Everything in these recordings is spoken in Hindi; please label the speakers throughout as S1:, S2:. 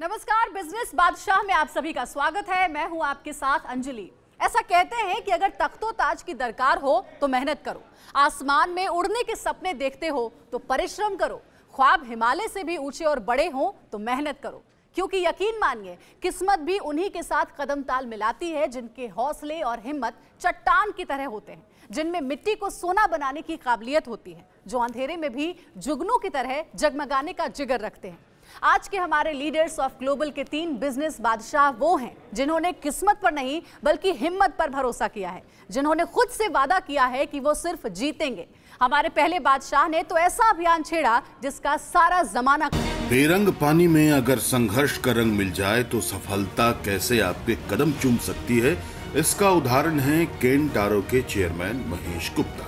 S1: नमस्कार, बिजनेस बादशाह में आप सभी का स्वागत है। मैं हूं आपके साथ अंजलि। ऐसा कहते हैं कि अगर तख्तो ताज की दरकार हो तो मेहनत करो, आसमान में उड़ने के सपने देखते हो तो परिश्रम करो, ख्वाब हिमालय से भी ऊंचे और बड़े हो तो मेहनत करो। क्योंकि यकीन मानिए, किस्मत भी उन्हीं के साथ कदम ताल मिलाती है जिनके हौसले और हिम्मत चट्टान की तरह होते हैं, जिनमें मिट्टी को सोना बनाने की काबिलियत होती है, जो अंधेरे में भी जुगनू की तरह जगमगाने का जिगर रखते हैं। आज के हमारे लीडर्स ऑफ ग्लोबल के 3 बिजनेस बादशाह वो हैं जिन्होंने किस्मत पर नहीं बल्कि हिम्मत पर भरोसा किया है, जिन्होंने खुद से वादा किया है कि वो सिर्फ जीतेंगे। हमारे पहले बादशाह ने तो ऐसा अभियान छेड़ा जिसका सारा जमाना
S2: बेरंग पानी में अगर संघर्ष का रंग मिल जाए तो सफलता कैसे आपके कदम चूम सकती है, इसका उदाहरण है केन टारो के चेयरमैन महेश गुप्ता,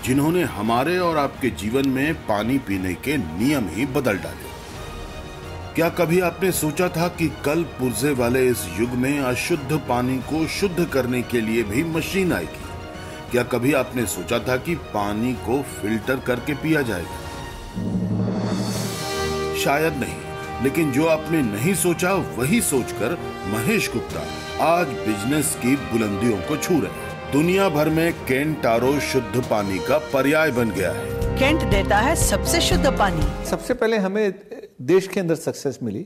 S2: जिन्होंने हमारे और आपके जीवन में पानी पीने के नियम ही बदल डाले। क्या कभी आपने सोचा था कि कल पुर्जे वाले इस युग में अशुद्ध पानी को शुद्ध करने के लिए भी मशीन आएगी? क्या कभी आपने सोचा था कि पानी को फिल्टर करके पिया जाएगा? शायद नहीं, लेकिन जो आपने नहीं सोचा वही सोचकर महेश गुप्ता आज बिजनेस की बुलंदियों को छू रहे हैं। दुनिया भर में केन टारो शुद्ध पानी का पर्याय बन गया है।
S3: केंट देता है सबसे शुद्ध पानी।
S4: सबसे पहले हमें देश के अंदर सक्सेस मिली,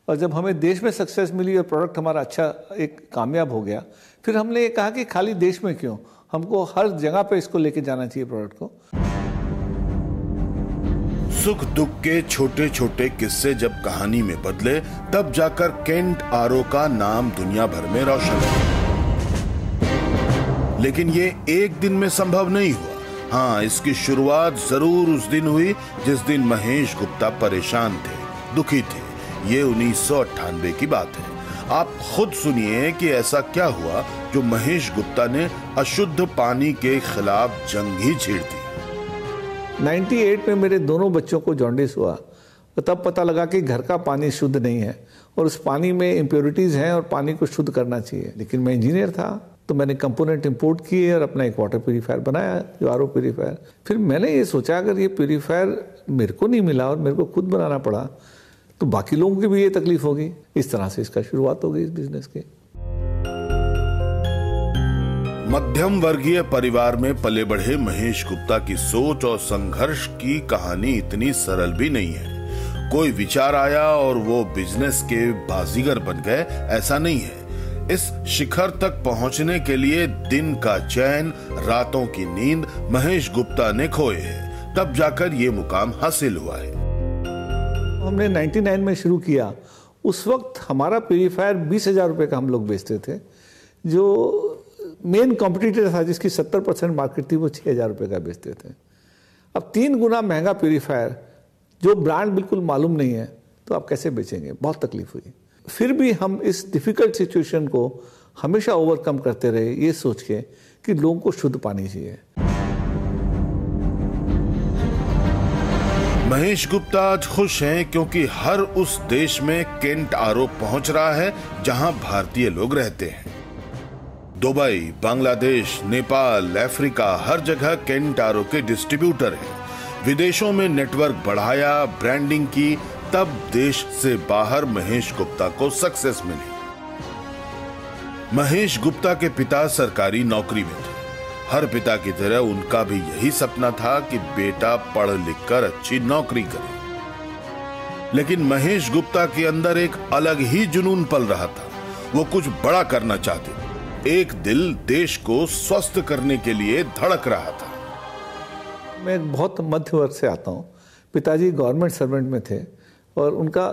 S4: और जब हमें देश में सक्सेस मिली और प्रोडक्ट हमारा अच्छा एक कामयाब हो गया, फिर हमने ये कहा कि खाली देश में क्यों, हमको हर जगह पे इसको लेके जाना चाहिए प्रोडक्ट को।
S2: सुख दुख के छोटे छोटे किस्से जब कहानी में बदले, तब जाकर केंट आरो का नाम दुनिया भर में रोशन हुआ। लेकिन ये एक दिन में संभव नहीं हुआ। हाँ, इसकी शुरुआत जरूर उस दिन हुई जिस दिन महेश गुप्ता परेशान थे, दुखी थे। ये 1998 की बात है। आप खुद सुनिए कि ऐसा क्या हुआ जो महेश गुप्ता ने अशुद्ध पानी के खिलाफ जंग ही छेड़ दी।
S4: 98 में मेरे दोनों बच्चों को जॉन्डिस हुआ, तो तब पता लगा कि घर का पानी शुद्ध नहीं है और उस पानी में इम्प्योरिटीज हैं और पानी को शुद्ध करना चाहिए। लेकिन मैं इंजीनियर था, तो मैंने कंपोनेंट इंपोर्ट किए और अपना एक वाटर प्यूरीफायर बनाया, जो आरओ प्यूरीफायर। फिर मैंने ये सोचा, अगर ये प्यूरीफायर मेरे को नहीं मिला और मेरे को खुद बनाना पड़ा तो बाकी लोगों की भी ये तकलीफ होगी। इस तरह से इसका शुरुआत हो गई इस बिजनेस की।
S2: मध्यम वर्गीय परिवार में पले बढ़े महेश गुप्ता की सोच और संघर्ष की कहानी इतनी सरल भी नहीं है। कोई विचार आया और वो बिजनेस के बाजीगर बन गए, ऐसा नहीं है। इस शिखर तक पहुंचने के लिए दिन का चैन, रातों की नींद महेश गुप्ता ने खोए हैं, तब जाकर ये मुकाम हासिल हुआ है।
S4: हमने 99 में शुरू किया। उस वक्त हमारा प्यूरीफायर 20,000 रुपए का हम लोग बेचते थे। जो मेन कॉम्पिटिटर था, जिसकी 70% मार्केट थी, वो 6,000 रुपए का बेचते थे। अब 3 गुना महंगा प्यूरीफायर, जो ब्रांड बिल्कुल मालूम नहीं है, तो आप कैसे बेचेंगे? बहुत तकलीफ हुई। फिर भी हम इस डिफिकल्ट सिचुएशन को हमेशा ओवरकम करते रहे, ये सोच के कि लोगों को शुद्ध पानी चाहिए।
S2: महेश गुप्ता आज खुश हैं क्योंकि हर उस देश में केंट आरो पहुंच रहा है जहां भारतीय लोग रहते हैं। दुबई, बांग्लादेश, नेपाल, अफ्रीका, हर जगह केंट आरो के डिस्ट्रीब्यूटर हैं। विदेशों में नेटवर्क बढ़ाया, ब्रांडिंग की, तब देश से बाहर महेश गुप्ता को सक्सेस मिली। महेश गुप्ता के पिता सरकारी नौकरी में थे। हर पिता की तरह उनका भी यही सपना था कि बेटा पढ़ लिख कर अच्छी नौकरी करे। लेकिन महेश गुप्ता के अंदर एक अलग ही जुनून पल रहा था। वो कुछ बड़ा करना चाहते थे। एक दिल देश को स्वस्थ करने के लिए धड़क रहा था।
S4: मैं एक बहुत मध्य वर्ग से आता हूँ। पिताजी गवर्नमेंट सर्वेंट में थे और उनका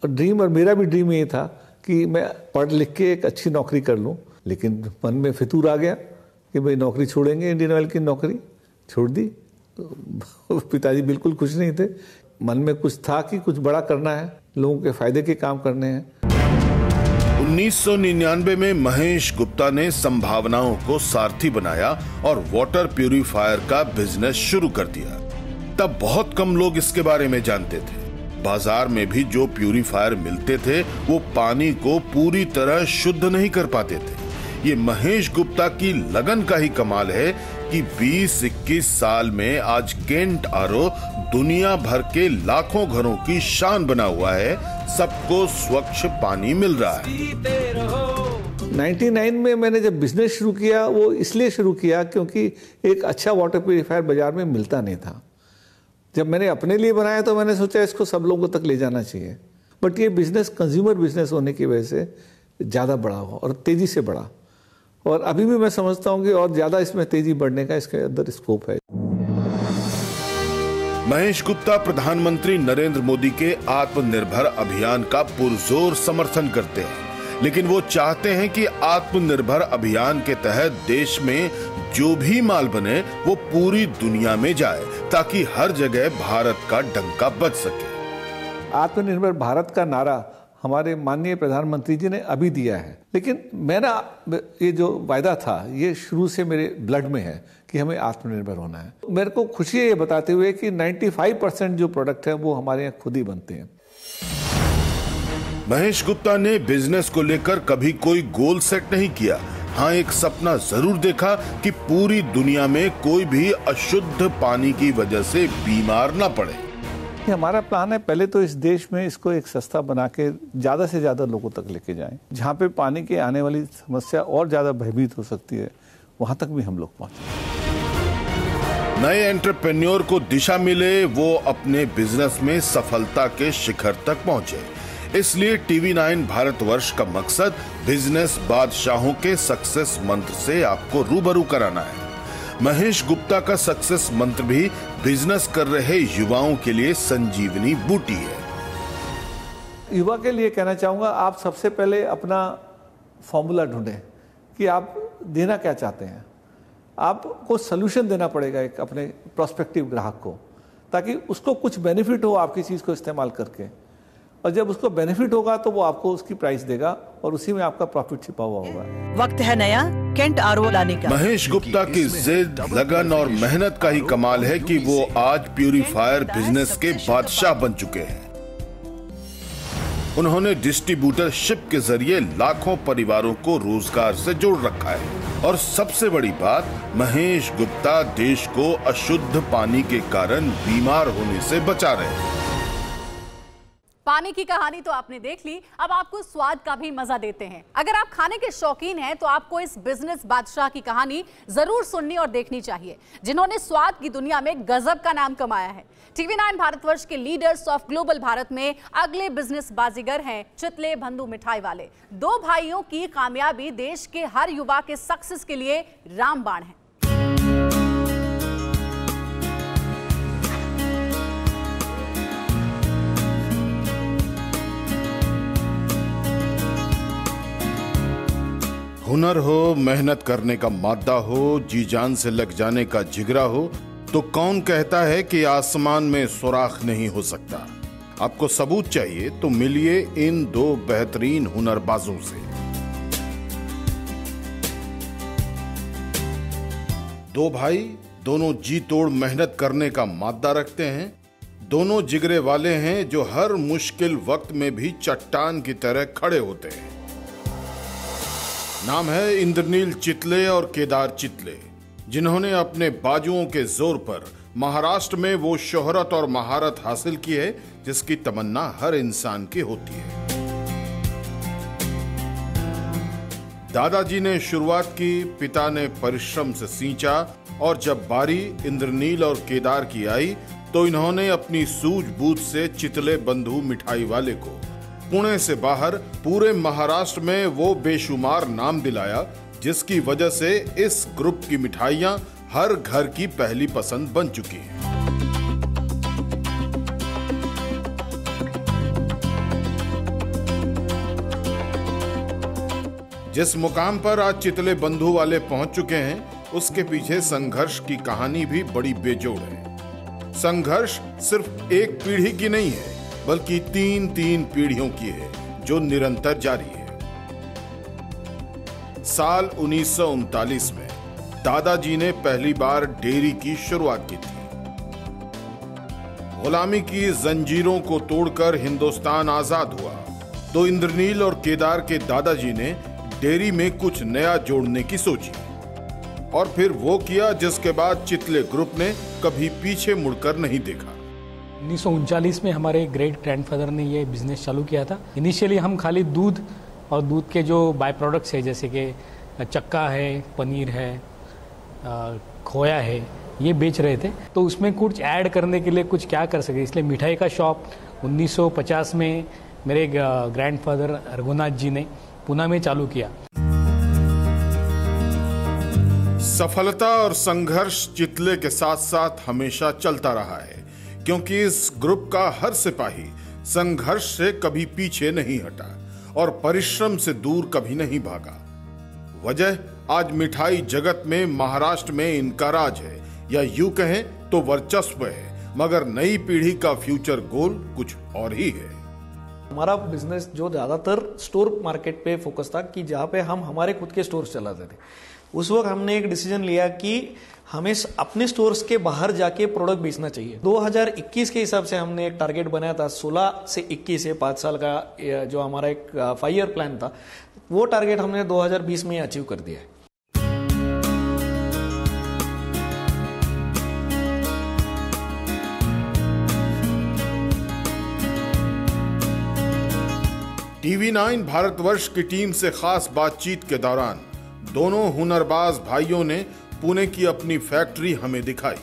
S4: ड्रीम और मेरा भी ड्रीम ये था कि मैं पढ़ लिख के एक अच्छी नौकरी कर लूं। लेकिन मन में फितूर आ गया कि भाई नौकरी छोड़ेंगे, इंडियन ऑयल की नौकरी छोड़ दी। तो पिताजी बिल्कुल खुश नहीं थे। मन में कुछ था कि कुछ बड़ा करना है, लोगों के फायदे के काम करने हैं।
S2: 1999 में महेश गुप्ता ने संभावनाओं को सारथी बनाया और वाटर प्यूरीफायर का बिजनेस शुरू कर दिया। तब बहुत कम लोग इसके बारे में जानते थे। बाजार में भी जो प्यूरीफायर मिलते थे वो पानी को पूरी तरह शुद्ध नहीं कर पाते थे। ये महेश गुप्ता की लगन का ही कमाल है कि 20-21 साल में आज केंट आरो दुनिया भर के लाखों घरों की शान बना हुआ है, सबको स्वच्छ पानी मिल रहा है।
S4: 99 में मैंने जब बिजनेस शुरू किया वो इसलिए शुरू किया क्योंकि एक अच्छा वाटर प्यूरिफायर बाजार में मिलता नहीं था। जब मैंने अपने लिए बनाया तो मैंने सोचा इसको सब लोगों तक ले जाना चाहिए, बट ये बिजनेस कंज्यूमर बिजनेस होने की वजह से ज़्यादा बड़ा हो और तेज़ी से बढ़ा, और अभी भी मैं समझता हूँ कि और ज़्यादा इसमें तेज़ी बढ़ने का इसके अंदर स्कोप है।
S2: महेश गुप्ता प्रधानमंत्री नरेंद्र मोदी के आत्मनिर्भर अभियान का पुरजोर समर्थन करते हैं, लेकिन वो चाहते हैं कि आत्मनिर्भर अभियान के तहत देश में जो भी माल बने वो पूरी दुनिया में जाए ताकि हर जगह भारत का डंका बज सके।
S4: आत्मनिर्भर भारत का नारा हमारे माननीय प्रधानमंत्री जी ने अभी दिया है, लेकिन मेरा ये जो वायदा था ये शुरू से मेरे ब्लड में है कि हमें आत्मनिर्भर होना है। मेरे को खुशी है ये बताते हुए कि 95% जो प्रोडक्ट है वो हमारे यहाँ खुद ही बनते हैं।
S2: महेश गुप्ता ने बिजनेस को लेकर कभी कोई गोल सेट नहीं किया। हाँ, एक सपना जरूर देखा कि पूरी दुनिया में कोई भी अशुद्ध पानी की वजह से बीमार ना पड़े।
S4: हमारा प्लान है पहले तो इस देश में इसको एक सस्ता बना के ज्यादा से ज्यादा लोगों तक लेके जाएं। जहाँ पे पानी के आने वाली समस्या और ज्यादा भयभीत हो सकती है वहां तक भी हम लोग पहुंचे।
S2: नए एंटरप्रेन्योर को दिशा मिले, वो अपने बिजनेस में सफलता के शिखर तक पहुंचे। इसलिए TV9 भारतवर्ष का मकसद बिजनेस बादशाहों के सक्सेस मंत्र से आपको रूबरू कराना है। महेश गुप्ता का सक्सेस मंत्र भी बिजनेस कर रहे युवाओं के लिए संजीवनी बूटी है।
S4: युवा के लिए कहना चाहूंगा, आप सबसे पहले अपना फॉर्मूला ढूंढें कि आप देना क्या चाहते हैं। आपको सोल्यूशन देना पड़ेगा एक अपने प्रोस्पेक्टिव ग्राहक को, ताकि उसको कुछ बेनिफिट हो आपकी चीज को इस्तेमाल करके, और जब उसको बेनिफिट होगा तो वो आपको उसकी प्राइस देगा और उसी में आपका प्रॉफिट छिपा हुआ होगा।
S3: वक्त है नया केंट आरओ लाने का।
S2: महेश गुप्ता की जिद, लगन और मेहनत का ही कमाल है कि वो आज प्यूरिफायर बिजनेस के बादशाह बन चुके हैं। उन्होंने डिस्ट्रीब्यूटरशिप के जरिए लाखों परिवारों को रोजगार से जोड़ रखा है, और सबसे बड़ी बात, महेश गुप्ता देश को अशुद्ध पानी के कारण बीमार होने से बचा रहे हैं।
S1: पानी की कहानी तो आपने देख ली, अब आपको स्वाद का भी मजा देते हैं। अगर आप खाने के शौकीन हैं तो आपको इस बिजनेस बादशाह की कहानी जरूर सुननी और देखनी चाहिए, जिन्होंने स्वाद की दुनिया में गजब का नाम कमाया है। TV9 भारतवर्ष के लीडर्स ऑफ ग्लोबल भारत में अगले बिजनेस बाजीगर हैं चितले बंधु मिठाई वाले। दो भाइयों की कामयाबी देश के हर युवा के सक्सेस के लिए रामबाण है।
S2: हुनर हो, मेहनत करने का मादा हो, जी जान से लग जाने का जिगरा हो, तो कौन कहता है कि आसमान में सुराख नहीं हो सकता। आपको सबूत चाहिए तो मिलिए इन दो बेहतरीन हुनरबाजों से। दो भाई, दोनों जी तोड़ मेहनत करने का मादा रखते हैं। दोनों जिगरे वाले हैं जो हर मुश्किल वक्त में भी चट्टान की तरह खड़े होते हैं। नाम है इंद्रनील चितले और केदार चितले, जिन्होंने अपने बाजुओं के जोर पर महाराष्ट्र में वो शोहरत और महारत हासिल की है जिसकी तमन्ना हर इंसान की होती है। दादाजी ने शुरुआत की, पिता ने परिश्रम से सींचा, और जब बारी इंद्रनील और केदार की आई तो इन्होंने अपनी सूझबूझ से चितले बंधु मिठाई वाले को पुणे से बाहर पूरे महाराष्ट्र में वो बेशुमार नाम दिलाया, जिसकी वजह से इस ग्रुप की मिठाइयां हर घर की पहली पसंद बन चुकी हैं। जिस मुकाम पर आज चितले बंधु वाले पहुंच चुके हैं, उसके पीछे संघर्ष की कहानी भी बड़ी बेजोड़ है। संघर्ष सिर्फ एक पीढ़ी की नहीं है, बल्कि तीन पीढ़ियों की है, जो निरंतर जारी है। साल 1939 में दादाजी ने पहली बार डेयरी की शुरुआत की थी। गुलामी की जंजीरों को तोड़कर हिंदुस्तान आजाद हुआ तो इंद्रनील और केदार के दादाजी ने डेयरी में कुछ नया जोड़ने की सोची, और फिर वो किया जिसके बाद चितले ग्रुप ने कभी पीछे मुड़कर नहीं देखा।
S5: 1939 में हमारे ग्रेट ग्रैंडफादर ने ये बिज़नेस चालू किया था। इनिशियली हम खाली दूध और दूध के जो बाय प्रोडक्ट्स है, जैसे कि चक्का है, पनीर है, खोया है, ये बेच रहे थे। तो उसमें कुछ ऐड करने के लिए कुछ क्या कर सके, इसलिए मिठाई का शॉप 1950 में मेरे ग्रैंडफादर रघुनाथ जी ने पुणे में चालू किया।
S2: सफलता और संघर्ष चितले के साथ साथ हमेशा चलता रहा है, क्योंकि इस ग्रुप का हर सिपाही संघर्ष से कभी पीछे नहीं हटा और परिश्रम से दूर कभी नहीं भागा। वजह आज मिठाई जगत में महाराष्ट्र में इनका राज है, या यूं कहें तो वर्चस्व है, मगर नई पीढ़ी का फ्यूचर गोल कुछ और ही है।
S6: हमारा बिजनेस जो ज़्यादातर स्टोर मार्केट पे फोकस था, कि जहाँ पे हम हमारे खुद के स्टोर्स चलाते थे। उस वक्त हमने एक डिसीजन लिया कि हमें अपने स्टोर्स के बाहर जाके प्रोडक्ट बेचना चाहिए। 2021 के हिसाब से हमने एक टारगेट बनाया था, 16 से 21 है 5 साल का जो हमारा एक 5 ईयर प्लान था, वो टारगेट हमने 2020 में अचीव कर दिया है।
S2: TV9 भारतवर्ष की टीम से खास बातचीत के दौरान दोनों हुनरबाज भाइयों ने पुणे की अपनी फैक्ट्री हमें दिखाई।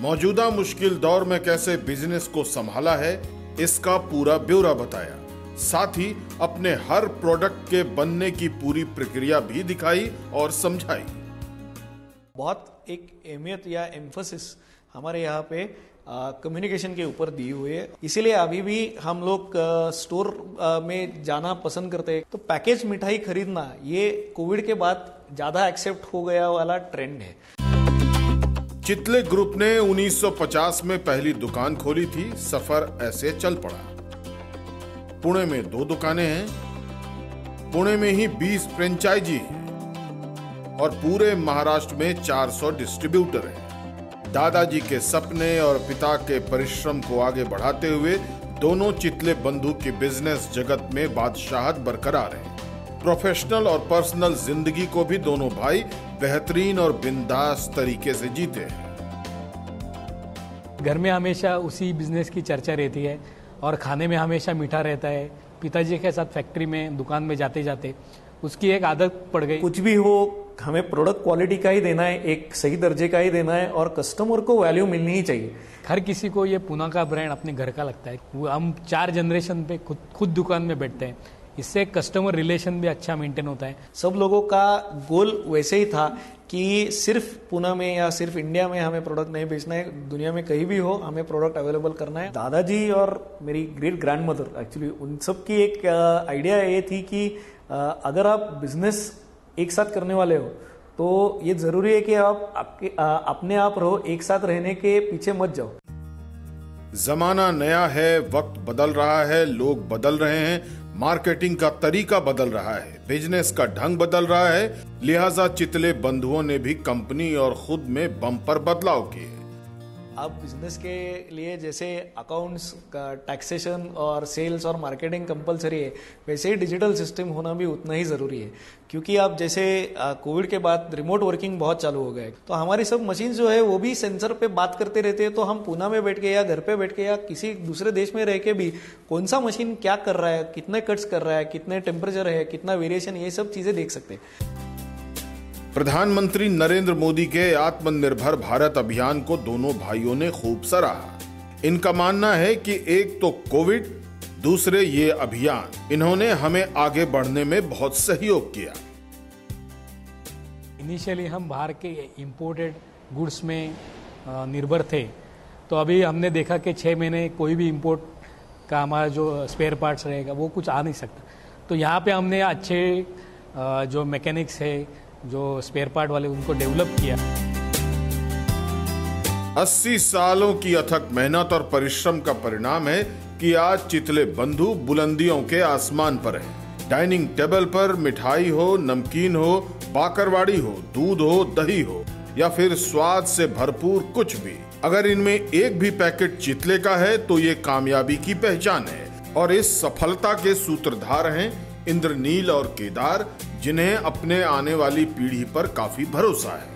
S2: मौजूदा मुश्किल दौर में कैसे बिजनेस को संभाला है, इसका पूरा ब्यौरा बताया। साथ ही अपने हर प्रोडक्ट के बनने की पूरी प्रक्रिया भी दिखाई और समझाई।
S6: बहुत एक अहमियत या एम्फोसिस हमारे यहाँ पे कम्युनिकेशन के ऊपर दी हुई है, इसीलिए अभी भी हम लोग स्टोर में जाना पसंद करते हैं। तो पैकेज मिठाई खरीदना ये कोविड के बाद ज्यादा एक्सेप्ट हो गया वाला ट्रेंड है।
S2: चितले ग्रुप ने 1950 में पहली दुकान खोली थी। सफर ऐसे चल पड़ा। पुणे में 2 दुकानें हैं, पुणे में ही 20 फ्रेंचाइजी हैं और पूरे महाराष्ट्र में 400 डिस्ट्रीब्यूटर हैं। दादाजी के सपने और पिता के परिश्रम को आगे बढ़ाते हुए दोनों चितले बंधु की बिजनेस जगत में बादशाहत बरकरार है। प्रोफेशनल और पर्सनल जिंदगी को भी दोनों भाई बेहतरीन और बिंदास तरीके से जीते हैं।
S5: घर में हमेशा उसी बिजनेस की चर्चा रहती है और खाने में हमेशा मीठा रहता है। पिताजी के साथ फैक्ट्री में दुकान में जाते जाते उसकी एक आदत पड़ गई।
S6: कुछ भी हो, हमें प्रोडक्ट क्वालिटी का ही देना है, एक सही दर्जे का ही देना है और कस्टमर को वैल्यू मिलनी ही चाहिए।
S5: हर किसी को ये पुणे का ब्रांड अपने घर का लगता है। हम 4 जनरेशन पे खुद दुकान में बैठते हैं, इससे कस्टमर रिलेशन भी अच्छा मेंटेन होता है।
S6: सब लोगों का गोल वैसे ही था कि सिर्फ पुणे में या सिर्फ इंडिया में हमें प्रोडक्ट नहीं बेचना है, दुनिया में कहीं भी हो हमें प्रोडक्ट अवेलेबल करना है। दादाजी और मेरी ग्रेट ग्रैंड मदर एक्चुअली उन सब की एक आइडिया ये थी कि अगर आप बिजनेस एक साथ करने वाले हो तो ये जरूरी है कि आप अपने आप रहो, एक साथ रहने के पीछे मत जाओ।
S2: जमाना नया है, वक्त बदल रहा है, लोग बदल रहे हैं, मार्केटिंग का तरीका बदल रहा है, बिजनेस का ढंग बदल रहा है। लिहाजा चितले बंधुओं ने भी कंपनी और खुद में बम्पर बदलाव किए।
S6: अब बिजनेस के लिए जैसे अकाउंट्स का टैक्सेशन और सेल्स और मार्केटिंग कंपलसरी है, वैसे ही डिजिटल सिस्टम होना भी उतना ही जरूरी है। क्योंकि आप जैसे कोविड के बाद रिमोट वर्किंग बहुत चालू हो गया है, तो हमारी सब मशीन जो है वो भी सेंसर पे बात करते रहते हैं। तो हम पुणे में बैठ के या घर पे बैठ के या किसी दूसरे देश में रह के भी कौन सा मशीन क्या कर रहा है, कितने कट्स कर रहा है, कितने टेम्परेचर है, कितना वेरिएशन, ये सब चीजें देख सकते हैं।
S2: प्रधानमंत्री नरेंद्र मोदी के आत्मनिर्भर भारत अभियान को दोनों भाइयों ने खूब सराहा। इनका मानना है कि एक तो कोविड, दूसरे ये अभियान, इन्होंने हमें आगे बढ़ने में बहुत सहयोग किया।
S5: इनिशियली हम बाहर के इंपोर्टेड गुड्स में निर्भर थे, तो अभी हमने देखा कि 6 महीने कोई भी इंपोर्ट का हमारा जो स्पेयर पार्ट्स रहेगा वो कुछ आ नहीं सकता। तो यहाँ पे हमने अच्छे जो मैकेनिक्स है, जो स्पेयर पार्ट वाले, उनको डेवलप किया।
S2: 80 सालों की अथक मेहनत और परिश्रम का परिणाम है कि आज चितले बंधु बुलंदियों के आसमान पर हैं। डाइनिंग टेबल पर मिठाई हो, नमकीन हो, बाकरवाड़ी हो, दूध हो, दही हो या फिर स्वाद से भरपूर कुछ भी, अगर इनमें एक भी पैकेट चितले का है तो ये कामयाबी की पहचान है। और इस सफलता के सूत्रधार हैं इंद्रनील और केदार, जिन्हें अपने आने वाली पीढ़ी पर काफी भरोसा है।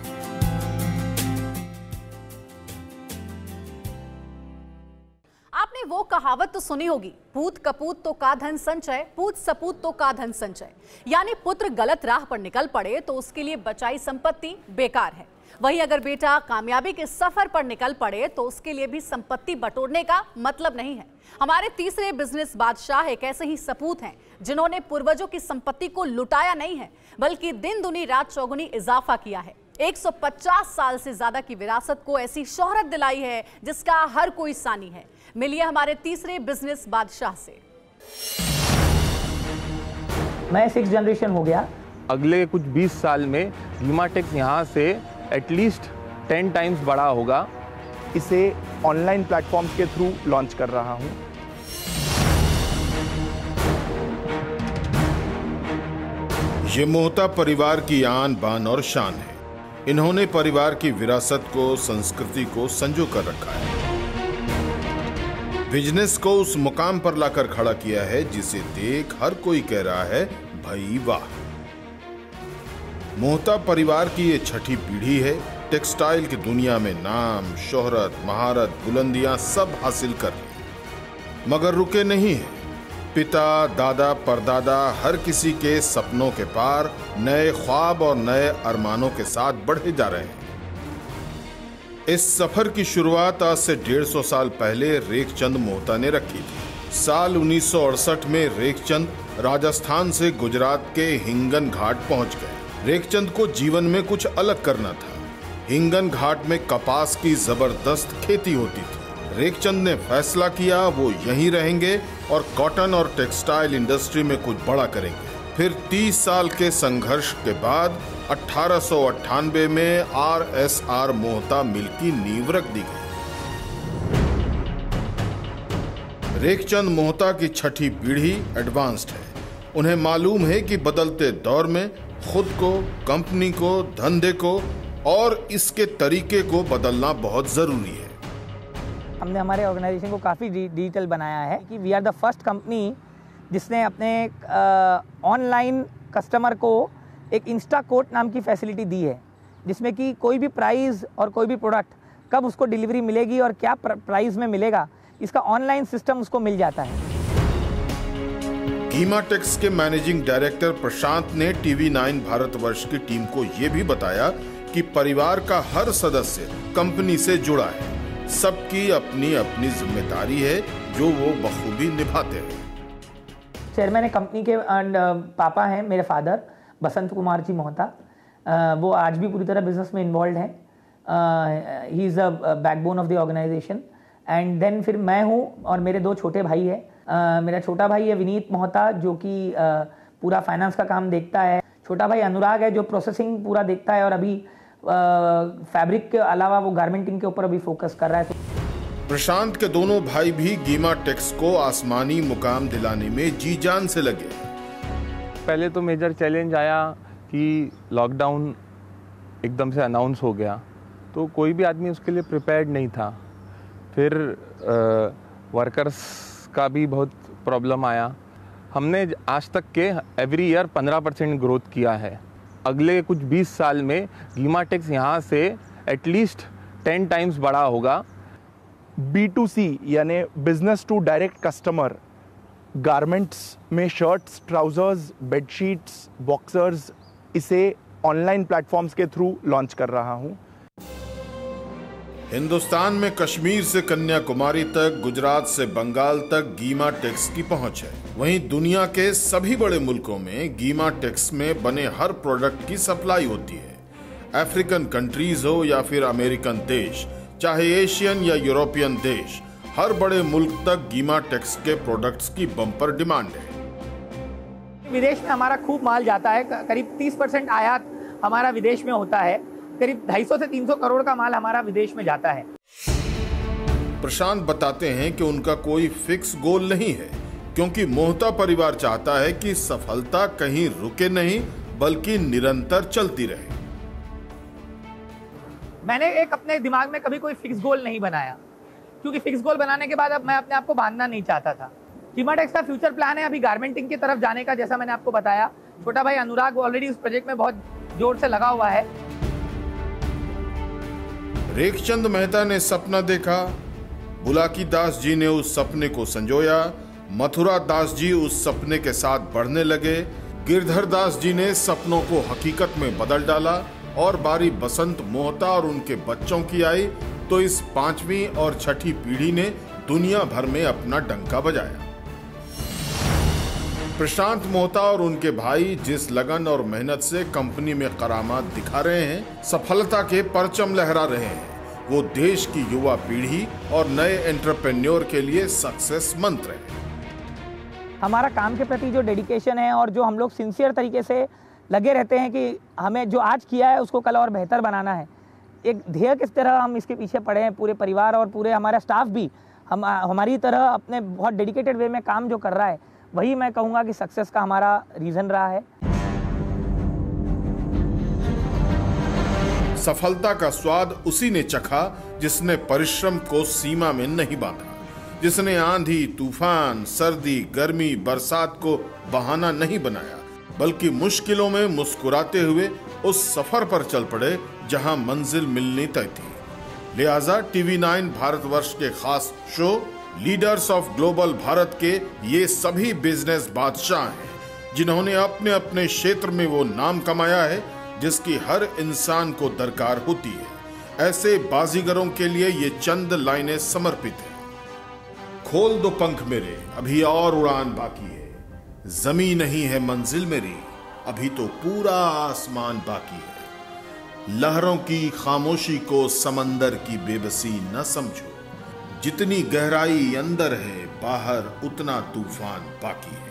S1: आपने कहावत तो सुनी होगी, पूत कपूत तो का धन संचय, पूत सपूत तो का धन संचय। यानी पुत्र गलत राह पर निकल पड़े तो उसके लिए बचाई संपत्ति बेकार है। वहीं अगर बेटा कामयाबी के सफर पर निकल पड़े तो उसके लिए भी संपत्ति बटोरने का मतलब नहीं है। हमारे तीसरे बिजनेस बादशाह एक ऐसे ही सपूत हैं जिन्होंने पूर्वजों की संपत्ति को लुटाया नहीं है, बल्कि दिन दुनी रात चौगुनी इजाफा किया है। 150 साल से ज्यादा की विरासत को ऐसी शोहरत दिलाई है जिसका हर कोई सानी है। मिलिए हमारे तीसरे बिजनेस बादशाह से।
S7: मैं 6th जनरेशन हो गया।
S8: अगले कुछ 20 साल में गीमाटेक्स यहाँ से एटलीस्ट 10 टाइम्स बड़ा होगा।
S9: इसे ऑनलाइन प्लेटफॉर्म्स के थ्रू लॉन्च कर रहा हूँ।
S2: ये मोहता परिवार की आन बान और शान है। इन्होंने परिवार की विरासत को, संस्कृति को संजो कर रखा है। बिजनेस को उस मुकाम पर लाकर खड़ा किया है जिसे देख हर कोई कह रहा है भाई वाह। मोहता परिवार की ये छठी पीढ़ी है। टेक्सटाइल की दुनिया में नाम, शोहरत, महारत, बुलंदियां सब हासिल कर ली, मगर रुके नहीं है। पिता, दादा, परदादा हर किसी के सपनों के पार नए ख्वाब और नए अरमानों के साथ बढ़े जा रहे हैं। इस सफर की शुरुआत आज से 150 साल पहले रेखचंद मोहता ने रखी थी। साल 1968 में रेखचंद राजस्थान से गुजरात के हिंगन घाट पहुंच गए। रेखचंद को जीवन में कुछ अलग करना था। हिंगन घाट में कपास की जबरदस्त खेती होती थी। रेखचंद ने फैसला किया वो यहीं रहेंगे और कॉटन और टेक्सटाइल इंडस्ट्री में कुछ बड़ा करेंगे। फिर 30 साल के संघर्ष के बाद 1898 में RSR मोहता मिल की नींव रख दी गई। रेखचंद मोहता की छठी पीढ़ी एडवांस्ड है। उन्हें मालूम है कि बदलते दौर में खुद को, कंपनी को, धंधे को और इसके तरीके को बदलना बहुत जरूरी है।
S7: हमने हमारे ऑर्गेनाइजेशन को काफ़ी डिजिटल बनाया है कि we are the first company जिसने अपने ऑनलाइन कस्टमर को एक इंस्टा कोट नाम की फैसिलिटी दी है, जिसमें कि कोई भी प्राइस और कोई भी प्रोडक्ट कब उसको डिलीवरी मिलेगी और क्या प्राइस में मिलेगा, इसका ऑनलाइन सिस्टम उसको मिल जाता है।
S2: गीमाटेक्स के मैनेजिंग डायरेक्टर प्रशांत ने TV9 भारतवर्ष की टीम को यह भी बताया कि परिवार का हर सदस्य कंपनी से जुड़ा है। सबकी अपनी अपनी जिम्मेदारी है जो वो बखूबी निभाते हैं।
S7: चेयरमैन कंपनी के पापा हैं मेरे फादर बसंत कुमार जी मोहता। वो आज भी पूरी तरह बिजनेस में इन्वॉल्व हैं। He is a backbone of the organisation. And then फिर मैं हूँ और मेरे 2 छोटे भाई हैं। मेरा छोटा भाई है विनीत मोहता जो कि पूरा फाइनेंस का काम देखता है। छोटा भाई अनुराग है जो प्रोसेसिंग पूरा देखता है और अभी फैब्रिक के अलावा वो गारमेंटिंग के ऊपर अभी फोकस कर रहा है।
S2: प्रशांत के दोनों भाई भी गीमाटेक्स को आसमानी मुकाम दिलाने में जी जान से लगे।
S8: पहले तो मेजर चैलेंज आया कि लॉकडाउन एकदम से अनाउंस हो गया, तो कोई भी आदमी उसके लिए प्रिपेयर्ड नहीं था। फिर वर्कर्स का भी बहुत प्रॉब्लम आया। हमने आज तक के एवरी ईयर 15% ग्रोथ किया है। अगले कुछ 20 साल में गीमाटेक्स यहाँ से एटलीस्ट 10 टाइम्स बड़ा होगा।
S9: B2C यानी business to direct customer, garments में शर्ट्स, ट्राउजर्स, बेडशीट्स, बॉक्सर्स, इसे ऑनलाइन प्लेटफॉर्म्स के थ्रू लॉन्च कर रहा हूँ।
S2: हिंदुस्तान में कश्मीर से कन्याकुमारी तक, गुजरात से बंगाल तक गीमाटेक्स की पहुंच है। वहीं दुनिया के सभी बड़े मुल्कों में गीमाटेक्स में बने हर प्रोडक्ट की सप्लाई होती है। अफ्रीकन कंट्रीज हो या फिर अमेरिकन देश, चाहे एशियन या यूरोपियन देश, हर बड़े मुल्क तक गीमाटेक्स के प्रोडक्ट्स की बम्पर डिमांड है।
S7: विदेश में हमारा खूब माल जाता है। करीब 30% आयात हमारा विदेश में होता है। करीब 250 से 300 करोड़ का माल हमारा विदेश में जाता है।
S2: प्रशांत बताते हैं कि उनका कोई फिक्स गोल नहीं है, क्योंकि मोहता परिवार चाहता है कि सफलता कहीं रुके नहीं बल्कि निरंतर चलती रहे।
S7: मैंने एक अपने दिमाग में कभी कोई फिक्स गोल नहीं बनाया, क्योंकि फिक्स गोल बनाने के बाद अब मैं अपने आप को बांधना नहीं चाहता था। गीमाटेक्स का फ्यूचर प्लान है अभी गारमेंटिंग की तरफ जाने का, जैसा मैंने आपको बताया। छोटा भाई अनुराग ऑलरेडी उस प्रोजेक्ट में बहुत जोर से लगा हुआ है।
S2: रेखचंद मेहता ने सपना देखा, बुलाकी दास जी ने उस सपने को संजोया, मथुरा दास जी उस सपने के साथ बढ़ने लगे, गिरधर दास जी ने सपनों को हकीकत में बदल डाला और बारी बसंत मोहता और उनके बच्चों की आई तो इस 5वीं और 6ठी पीढ़ी ने दुनिया भर में अपना डंका बजाया। प्रशांत मोहता और उनके भाई जिस लगन और मेहनत से कंपनी में करामात दिखा रहे हैं, सफलता के परचम लहरा रहे हैं, वो देश की युवा पीढ़ी और नए एंटरप्रेन्योर के लिए सक्सेस मंत्र है।
S7: हमारा काम के प्रति जो डेडिकेशन है और जो हम लोग सिंसियर तरीके से लगे रहते हैं कि हमें जो आज किया है उसको कल और बेहतर बनाना है, एक ध्येय किस तरह हम इसके पीछे पड़े हैं, पूरे परिवार और पूरे हमारा स्टाफ भी हमारी तरह अपने बहुत डेडिकेटेड वे में काम जो कर रहा है, वही मैं कहूँगा कि सक्सेस का हमारा रीज़न रहा है।
S2: सफलता का स्वाद उसी ने चखा जिसने परिश्रम को सीमा में नहीं बांधा, जिसने आंधी, तूफान, सर्दी, गर्मी, बरसात को बहाना नहीं बनाया, बल्कि मुश्किलों में मुस्कुराते हुए उस सफर पर चल पड़े जहां मंजिल मिलनी तय थी। लिहाजा TV9 भारतवर्ष के खास show leaders of global Bharat के ये सभी बिजनेस बादशाह हैं जिन्होंने अपने अपने क्षेत्र में वो नाम कमाया है जिसकी हर इंसान को दरकार होती है। ऐसे बाजीगरों के लिए ये चंद लाइनें समर्पित हैं। खोल दो पंख मेरे, अभी और उड़ान बाकी है, जमीन नहीं है मंजिल मेरी, अभी तो पूरा आसमान बाकी है। लहरों की खामोशी को समंदर की बेबसी न समझो, जितनी गहराई अंदर है बाहर उतना तूफान बाकी है।